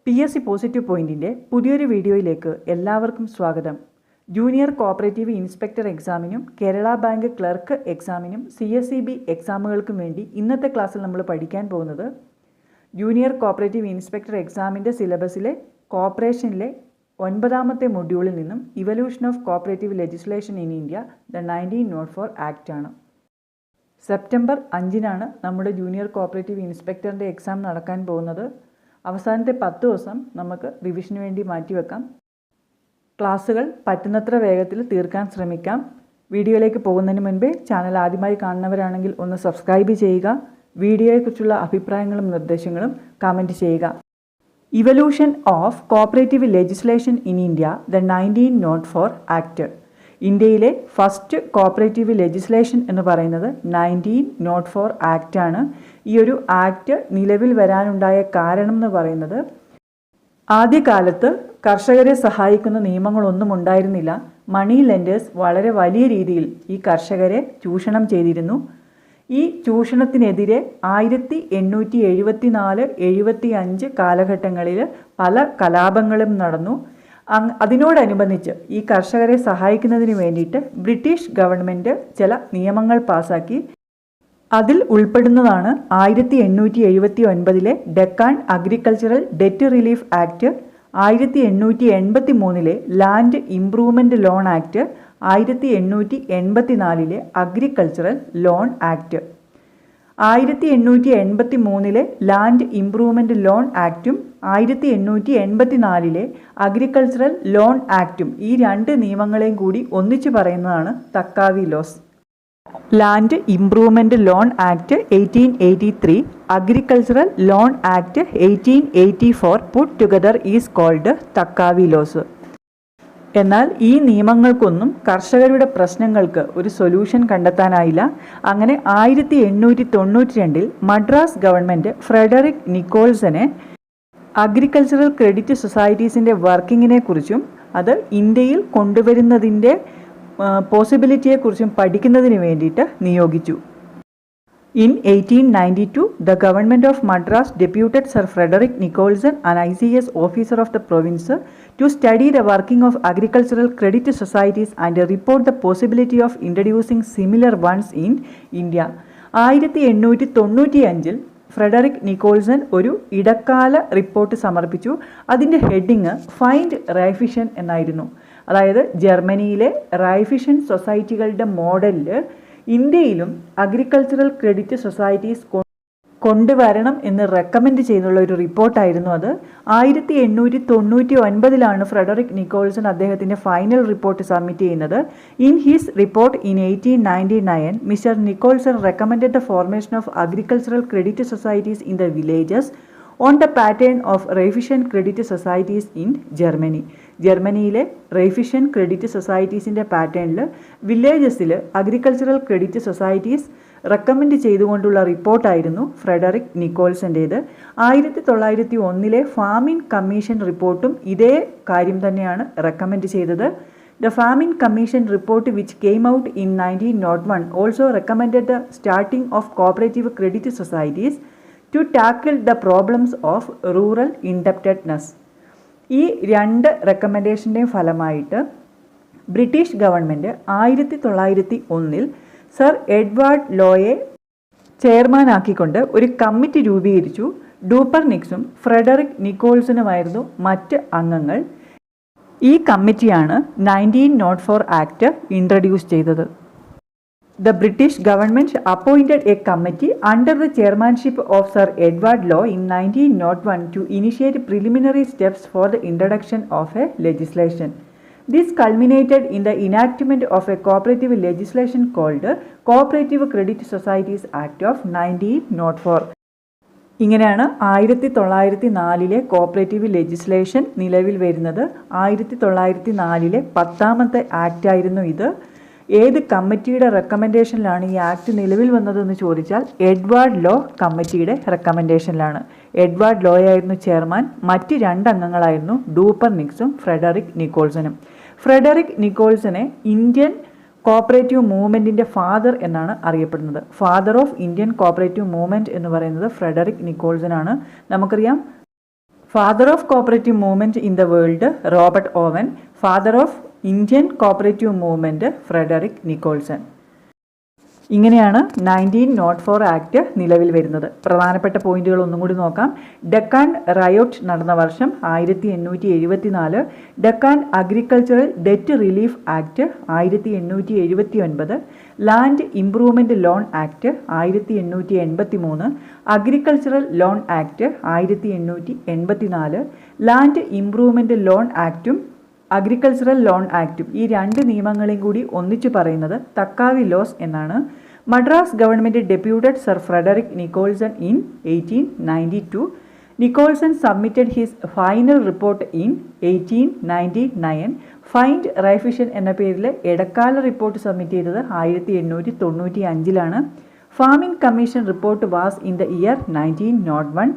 PSC positive പോയിന്റിൻ്റെ പുതിയൊരു വീഡിയോയിലേക്ക് എല്ലാവർക്കും സ്വാഗതം. ജൂനിയർ കോഓപ്പറേറ്റീവ് ഇൻസ്പെക്ടർ എക്സാമിനും കേരള ബാങ്ക് ക്ലർക്ക് എക്സാമിനും CSEB എക്സാമുകൾക്കും വേണ്ടി ഇന്നത്തെ ക്ലാസ്സിൽ നമ്മൾ പഠിക്കാൻ പോകുന്നത് ജൂനിയർ കോഓപ്പറേറ്റീവ് ഇൻസ്പെക്ടർ എക്സാമിൻ്റെ സിലബസിലെ കോർപ്പറേഷനിലെ 9ാമത്തെ മൊഡ്യൂളിൽ നിന്നും evolution of cooperative legislation in India the 1904 act ആണ്. സെപ്റ്റംബർ 5-നാണ് നമ്മുടെ ജൂനിയർ കോഓപ്പറേറ്റീവ് ഇൻസ്പെക്ടറിൻ്റെ എക്സാം നടക്കാൻ പോകുന്നത്. അവസാനത്തെ 10 ദിവസം നമുക്ക് റിവിഷന് വേണ്ടി മാറ്റിവെക്കാം. ക്ലാസ്സുകൾ പറ്റുന്നത്ര വേഗത്തിൽ തീർക്കാൻ ശ്രമിക്കാം. വീഡിയോയിലേക്ക് പോകുന്നതിന് മുൻപേ ചാനൽ ആദ്യമായി കാണുന്നവരാണെങ്കിൽ ഒന്ന് സബ്സ്ക്രൈബ് ചെയ്യുക. വീഡിയോയെക്കുറിച്ചുള്ള അഭിപ്രായങ്ങളും നിർദ്ദേശങ്ങളും കമൻറ്റ് ചെയ്യുക. Evolution of cooperative legislation in India the 1904 act. ഇന്ത്യയിലെ ഫസ്റ്റ് കോഓപ്പറേറ്റീവ് ലെജിസ്ലേഷൻ എന്ന് പറയുന്നത് 1904 ആക്റ്റാണ്. ഈ ഒരു ആക്ട് നിലവിൽ വരാനുണ്ടായ കാരണം എന്ന് പറയുന്നത് ആദ്യകാലത്ത് കർഷകരെ സഹായിക്കുന്ന നിയമങ്ങളൊന്നും ഉണ്ടായിരുന്നില്ല. മണി ലെൻഡേഴ്സ് വളരെ വലിയ രീതിയിൽ ഈ കർഷകരെ ചൂഷണം ചെയ്തിരുന്നു. ഈ ചൂഷണത്തിനെതിരെ 1874-75 കാലഘട്ടങ്ങളിൽ പല കലാപങ്ങളും നടന്നു. അതിനോടനുബന്ധിച്ച് ഈ കർഷകരെ സഹായിക്കുന്നതിന് വേണ്ടിയിട്ട് ബ്രിട്ടീഷ് ഗവൺമെൻറ് ചില നിയമങ്ങൾ പാസാക്കി. അതിൽ ഉൾപ്പെടുന്നതാണ് 1879 Deccan agricultural debt relief act, 1883 land improvement loan act, 1884 agricultural loan act. 1883 land improvement loan ആക്റ്റും 1884 അഗ്രികൾച്ചറൽ ലോൺ ആക്റ്റും ഈ രണ്ട് നിയമങ്ങളെയും കൂടി ഒന്നിച്ചു പറയുന്നതാണ് taccavi loans. Land improvement loan act 1883, agricultural loan act 1884 put together is called taccavi loans. എന്നാൽ ഈ നിയമങ്ങൾക്കൊന്നും കർഷകരുടെ പ്രശ്നങ്ങൾക്ക് ഒരു സൊല്യൂഷൻ കണ്ടെത്താനായില്ല. അങ്ങനെ 1892 മദ്രാസ് ഗവൺമെൻറ് ഫ്രെഡറിക് നിക്കോൾസനെ അഗ്രികൾച്ചറൽ ക്രെഡിറ്റ് സൊസൈറ്റീസിൻ്റെ വർക്കിങ്ങിനെ കുറിച്ചും അത് ഇന്ത്യയിൽ കൊണ്ടുവരുന്നതിൻ്റെ പോസിബിലിറ്റിയെക്കുറിച്ചും പഠിക്കുന്നതിന് വേണ്ടിയിട്ട് നിയോഗിച്ചു. In 1892, the government of Madras deputed Sir Frederick Nicholson, an ICS officer of the province, to study the working of agricultural credit societies and report the possibility of introducing similar ones in India. 1895 Frederick Nicholson ഒരു ഇടക്കാല report സമർപ്പിച്ചു. അതിൻ്റെ heading find റൈഫിഷൻ എന്നായിരുന്നു. അതായത് ജർമ്മനിയിലെ റൈഫിഷൻ സൊസൈറ്റികളുടെ മോഡലിൽ ഇന്ത്യയിലും agricultural credit societies കൊണ്ടുവരണം എന്ന് റെക്കമെൻഡ് ചെയ്യുന്നുള്ള ഒരു റിപ്പോർട്ടായിരുന്നു അത്. 1899 ഫ്രെഡറിക് നിക്കോൾസൺ അദ്ദേഹത്തിൻ്റെ ഫൈനൽ റിപ്പോർട്ട് സബ്മിറ്റ് ചെയ്യുന്നത്. In his report in 1899 mister Nicholson recommended the formation of agricultural credit societies in the villages on the pattern of Raiffeisen credit societies in Germany. ജർമ്മനിയിലെ Raiffeisen credit സൊസൈറ്റീസിൻ്റെ പാറ്റേണിൽ വില്ലേജസിൽ agricultural credit societies recommend ചെയ്തുകൊണ്ടുള്ള റിപ്പോർട്ടായിരുന്നു Frederick നിക്കോൾസൻ്റേത്. 1901 famine commission റിപ്പോർട്ടും ഇതേ കാര്യം തന്നെയാണ് റെക്കമെൻഡ് ചെയ്തത്. The famine commission report which came out in 1901 also recommended the starting of cooperative credit societies to tackle the problems of rural indebtedness. ഈ രണ്ട് റെക്കമെൻഡേഷൻ്റെയും ഫലമായിട്ട് ബ്രിട്ടീഷ് ഗവൺമെൻറ് 1901 സർ എഡ്വാർഡ് ലോയെ ചെയർമാനാക്കിക്കൊണ്ട് ഒരു കമ്മിറ്റി രൂപീകരിച്ചു. ഡൂപ്പർനിക്സും ഫ്രെഡറിക് നിക്കോൾസനുമായിരുന്നു മറ്റ് അംഗങ്ങൾ. ഈ കമ്മിറ്റിയാണ് 1904 ആക്ട് ഇൻട്രൊഡ്യൂസ് ചെയ്തത്. The British government appointed a committee under the chairmanship of Sir Edward Law in 1901 to initiate preliminary steps for the introduction of a legislation. This culminated in the enactment of a cooperative legislation called Cooperative Credit Societies Act of 1904. ഇങ്ങനെയാണ് 1904 cooperative legislation നിലവിൽ വരുന്നത്. 1904 10ാമത്തെ ആക്റ്റായിരുന്നു ഇത്. ഏത് കമ്മിറ്റിയുടെ റെക്കമെൻഡേഷനിലാണ് ഈ act നിലവിൽ വന്നതെന്ന് ചോദിച്ചാൽ എഡ്വാർഡ് ലോ കമ്മിറ്റിയുടെ റെക്കമെൻഡേഷനിലാണ്. Edward ലോയായിരുന്നു chairman. മറ്റ് 2 അംഗങ്ങളായിരുന്നു ഡൂപ്പർനിക്സും ഫ്രെഡറിക് നിക്കോൾസനും. ഫ്രെഡറിക് നിക്കോൾസനെ ഇന്ത്യൻ കോഓപ്പറേറ്റീവ് മൂവ്മെൻറ്റിൻ്റെ ഫാദർ എന്നാണ് അറിയപ്പെടുന്നത്. Father of Indian cooperative movement എന്ന് പറയുന്നത് ഫ്രെഡറിക് നിക്കോൾസൺ ആണ്. നമുക്കറിയാം father of cooperative movement in the world Robert Owen. Father of Indian cooperative movement Frederick Nicholson. ഇങ്ങനെയാണ് 1904 ആക്ട് നിലവിൽ വരുന്നത്. പ്രധാനപ്പെട്ട പോയിന്റുകൾ ഒന്നും കൂടി നോക്കാം. ഡക്കാൻ റയോട്ട് നടന്ന വർഷം 1874. Deccan agricultural debt relief act 1879. Land improvement loan act 1883. Agricultural loan act 1884. Land improvement loan ആക്റ്റും അഗ്രികൾച്ചറൽ ലോൺ ആക്റ്റും ഈ രണ്ട് നിയമങ്ങളെയും കൂടി ഒന്നിച്ചു പറയുന്നത് തക്കാവി ലോസ് എന്നാണ്. Madras government deputed sir Frederick Nicholson in 1892. Nicholson submitted his final report in 1899. Find Raiffeisen എന്ന പേരിൽ ഇടക്കാല റിപ്പോർട്ട് സബ്മിറ്റ് ചെയ്തത് 1895. Farming commission report was in the year 1901.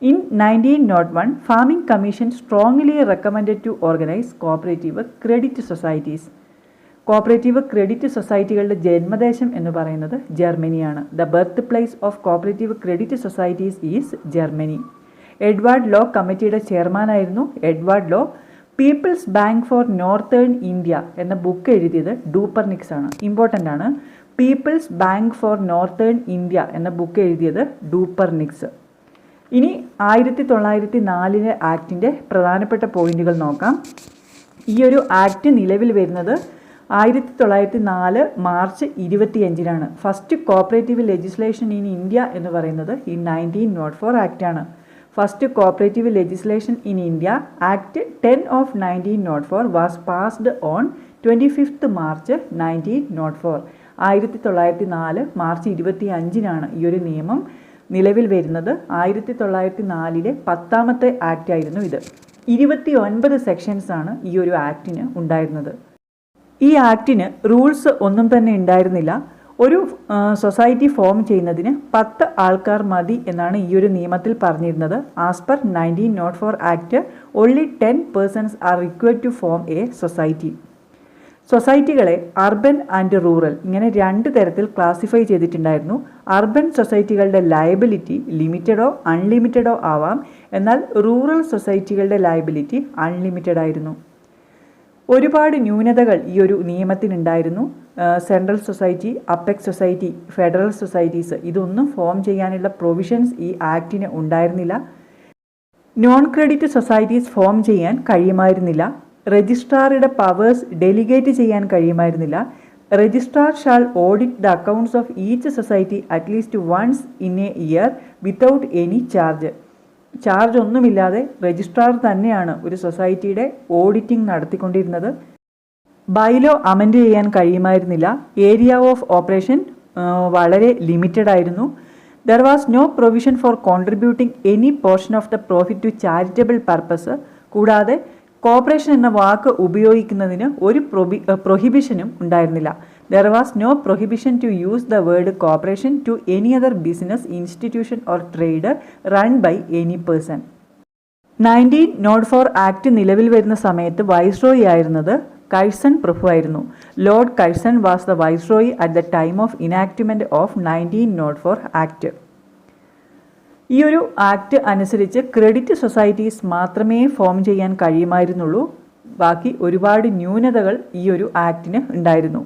In 1901, Farming Commission strongly recommended to organize cooperative credit societies. Cooperative credit സൊസൈറ്റികളുടെ ജന്മദേശം എന്ന് പറയുന്നത് ജർമ്മനിയാണ്. The birth place of cooperative credit societies is Germany. Edward Law കമ്മിറ്റിയുടെ ചെയർമാനായിരുന്നു Edward Law. People's bank for northern India എന്ന book എഴുതിയത് Dupernex ആണ്. ഇമ്പോർട്ടൻ്റ് ആണ്. People's bank for northern India എന്ന ബുക്ക് എഴുതിയത് ഡൂപ്പർനിക്സ്. ഇനി 1904 ആക്ടിൻ്റെ പ്രധാനപ്പെട്ട പോയിന്റുകൾ നോക്കാം. ഈ ഒരു ആക്ട് നിലവിൽ വരുന്നത് 1904 March 25 first cooperative legislation in India എന്ന് പറയുന്നത് ഈ 1904 ആക്റ്റാണ്. First cooperative legislation in India act 10 of 1904 was passed on 25 March 1904. 1904 March 25 ഈ ഒരു നിയമം നിലവിൽ വരുന്നത്. 1904 10ാമത്തെ ആക്ട് ആയിരുന്നു ഇത്. 29 സെക്ഷൻസ് ആണ് ഈ ഒരു ആക്ടിന് ഉണ്ടായിരുന്നത്. ഈ ആക്ടിന് റൂൾസ് ഒന്നും തന്നെ ഉണ്ടായിരുന്നില്ല. ഒരു സൊസൈറ്റി ഫോം ചെയ്യുന്നതിന് 10 ആൾക്കാർ മതി എന്നാണ് ഈ ഒരു നിയമത്തിൽ പറഞ്ഞിരുന്നത്. As per 1904 act only 10 persons are required to form a society. സൊസൈറ്റികളെ അർബൻ ആൻഡ് റൂറൽ ഇങ്ങനെ 2 തരത്തിൽ ക്ലാസിഫൈ ചെയ്തിട്ടുണ്ടായിരുന്നു. അർബൻ സൊസൈറ്റികളുടെ ലയബിലിറ്റി ലിമിറ്റഡോ അൺലിമിറ്റഡോ ആവാം. എന്നാൽ റൂറൽ സൊസൈറ്റികളുടെ ലയബിലിറ്റി അൺലിമിറ്റഡ് ആയിരുന്നു. ഒരുപാട് ന്യൂനതകൾ ഈ ഒരു നിയമത്തിനുണ്ടായിരുന്നു. Central society, apex society, federal societies ഇതൊന്നും ഫോം ചെയ്യാനുള്ള പ്രൊവിഷൻസ് ഈ ആക്ടിന് ഉണ്ടായിരുന്നില്ല. നോൺ ക്രെഡിറ്റ് സൊസൈറ്റീസ് ഫോം ചെയ്യാൻ കഴിയുമായിരുന്നില്ല. രജിസ്ട്രാറുടെ പവേഴ്സ് ഡെലിഗേറ്റ് ചെയ്യാൻ കഴിയുമായിരുന്നില്ല. Registrar shall audit the accounts of each society at least once in a year without any charge. Charge ഒന്നുമില്ലാതെ രജിസ്ട്രാർ തന്നെയാണ് ഒരു സൊസൈറ്റിയുടെ ഓഡിറ്റിംഗ് നടത്തിക്കൊണ്ടിരുന്നത്. ബൈലോ അമെൻഡ് ചെയ്യാൻ കഴിയുമായിരുന്നില്ല. ഏരിയ ഓഫ് ഓപ്പറേഷൻ വളരെ ലിമിറ്റഡ് ആയിരുന്നു. There was no provision for contributing any portion of the profit to charitable purpose. കൂടാതെ കോപ്പറേഷൻ എന്ന വാക്ക് ഉപയോഗിക്കുന്നതിന് ഒരു പ്രൊഹിബിഷനും ഉണ്ടായിരുന്നില്ല. There was no prohibition to use the word cooperation to any other business institution or trade run by any person. 1904 act നിലവിൽ വരുന്ന സമയത്ത് വൈസ്രോയി ആയിരുന്നത് കഴ്സൺ പ്രഭു ആയിരുന്നു. Lord Curzon was the viceroy at the time of enactment of 1904 act. ഈ ഒരു act അനുസരിച്ച് credit societies മാത്രമേ ഫോം ചെയ്യാൻ കഴിയുമായിരുന്നുള്ളൂ. ബാക്കി ഒരുപാട് ന്യൂനതകൾ ഈ ഒരു ആക്ടിന് ഉണ്ടായിരുന്നു.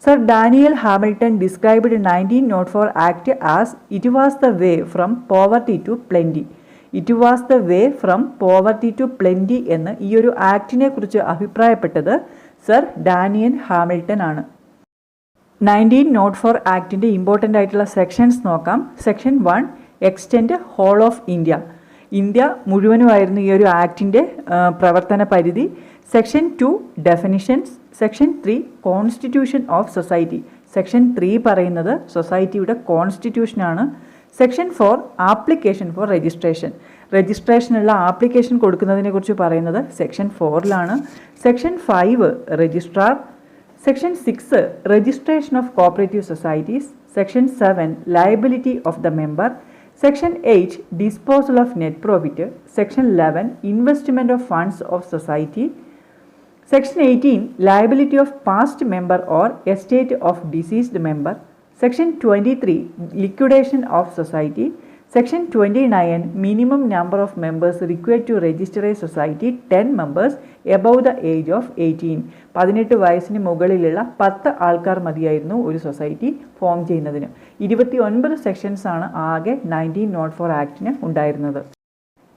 Sir Daniel Hamilton described 1904 act as it was the way from poverty to plenty. It was the way from poverty to plenty എന്ന് ഈ ഒരു ആക്ടിനെ കുറിച്ച് അഭിപ്രായപ്പെട്ടത് സർ ഡാനിയൽ ഹാമിൽട്ടൺ ആണ്. 1904 ആക്ടിൻ്റെ ഇമ്പോർട്ടൻ്റ് ആയിട്ടുള്ള സെക്ഷൻസ് നോക്കാം. Section 1 extend whole of India. India മുഴുവനുമായിരുന്നു ഈ ഒരു ആക്ടിൻ്റെ പ്രവർത്തന പരിധി. Section 2 definitions. Section 3 constitution of society. Section 3 പറയുന്നത് സൊസൈറ്റിയുടെ കോൺസ്റ്റിറ്റ്യൂഷനാണ്. Section 4 application for registration. രജിസ്ട്രേഷനുള്ള ആപ്ലിക്കേഷൻ കൊടുക്കുന്നതിനെ കുറിച്ച് പറയുന്നത് section 4 section 5 registrar. Section 6 registration of cooperative societies. Section 7 liability of the member. Section 8 disposal of net profit. Section 11 investment of funds of society. Section 18 liability of past member or estate of deceased member. Section 23 liquidation of society. Section 29, minimum number of members required to register a society 10 members above the age of 18. 18 വയസ്സിന് മുകളിലുള്ള 10 ആൾക്കാർ മതിയായിരുന്നു ഒരു society form ചെയ്യുന്നതിന്. 29 sections ആണ് ആകെ 1904 ആക്ടിന് ഉണ്ടായിരുന്നത്.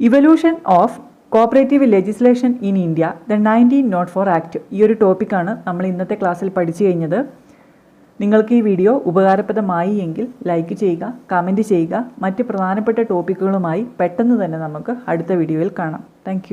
Evolution of cooperative legislation in India, the 1904 act. ഈ ഒരു ടോപ്പിക്കാണ് നമ്മൾ ഇന്നത്തെ ക്ലാസ്സിൽ പഠിച്ചു കഴിഞ്ഞത്. നിങ്ങൾക്ക് ഈ വീഡിയോ ഉപകാരപ്രദമായി എങ്കിൽ ലൈക്ക് ചെയ്യുക, കമൻറ്റ് ചെയ്യുക. മറ്റ് പ്രധാനപ്പെട്ട ടോപ്പിക്കുകളുമായി പെട്ടെന്ന് തന്നെ നമുക്ക് അടുത്ത വീഡിയോയിൽ കാണാം. താങ്ക്